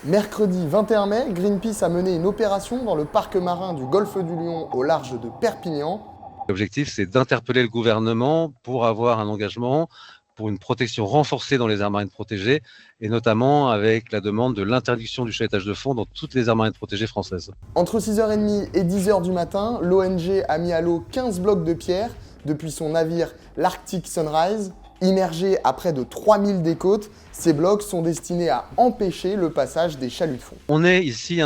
Mercredi 21 mai, Greenpeace a mené une opération dans le parc marin du Golfe du Lion au large de Perpignan. L'objectif, c'est d'interpeller le gouvernement pour avoir un engagement pour une protection renforcée dans les aires marines protégées, et notamment avec la demande de l'interdiction du chalutage de fond dans toutes les aires marines protégées françaises. Entre 6h30 et 10h du matin, l'ONG a mis à l'eau 15 blocs de pierre depuis son navire l'Arctic Sunrise. Immergés à près de 3000 des côtes, ces blocs sont destinés à empêcher le passage des chaluts de fond. On est ici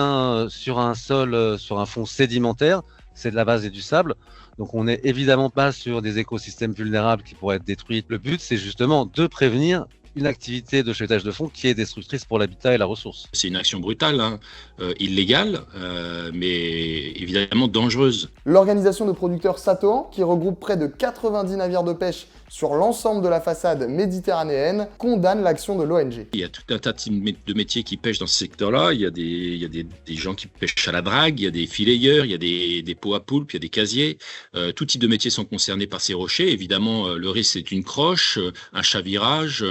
sur un sol, sur un fond sédimentaire, c'est de la vase et du sable. Donc on n'est évidemment pas sur des écosystèmes vulnérables qui pourraient être détruits. Le but, c'est justement de prévenir une activité de chalutage de fond qui est destructrice pour l'habitat et la ressource. C'est une action brutale, illégale, mais évidemment dangereuse. L'organisation de producteurs Satoan, qui regroupe près de 90 navires de pêche sur l'ensemble de la façade méditerranéenne, condamne l'action de l'ONG. Il y a tout un tas de métiers qui pêchent dans ce secteur-là. Il y a des gens qui pêchent à la drague, il y a des filayeurs, il y a des pots à poulpe, il y a des casiers. Tout type de métiers sont concernés par ces rochers. Évidemment, le risque, c'est une croche, un chavirage,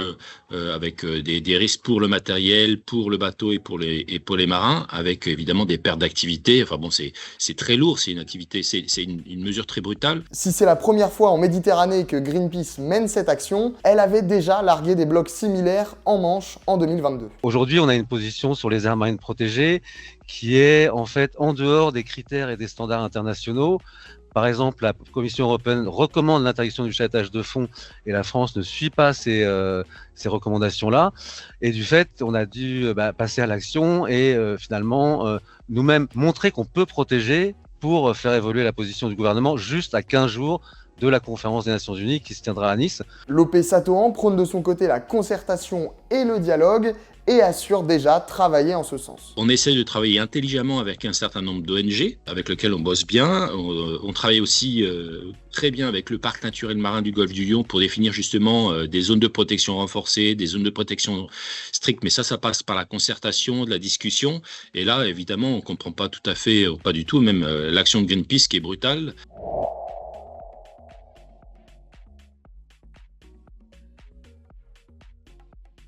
avec des risques pour le matériel, pour le bateau et pour les marins, avec évidemment des pertes d'activité. Enfin bon, c'est très lourd, c'est une activité, c'est une mesure très brutale. Si c'est la première fois en Méditerranée que Greenpeace mène cette action, elle avait déjà largué des blocs similaires en Manche en 2022. Aujourd'hui, on a une position sur les aires marines protégées qui est en fait en dehors des critères et des standards internationaux. Par exemple, la Commission européenne recommande l'interdiction du chalutage de fond et la France ne suit pas ces recommandations-là. Et du fait, on a dû passer à l'action et finalement nous-mêmes montrer qu'on peut protéger pour faire évoluer la position du gouvernement juste à 15 jours de la conférence des Nations Unies qui se tiendra à Nice. L'OP Satoan prône de son côté la concertation et le dialogue et assure déjà travailler en ce sens. On essaie de travailler intelligemment avec un certain nombre d'ONG avec lesquelles on bosse bien. On travaille aussi très bien avec le parc naturel marin du Golfe du Lion pour définir justement des zones de protection renforcées, des zones de protection strictes. Mais ça passe par la concertation, de la discussion. Et là, évidemment, on ne comprend pas tout à fait, pas du tout, même l'action de Greenpeace qui est brutale.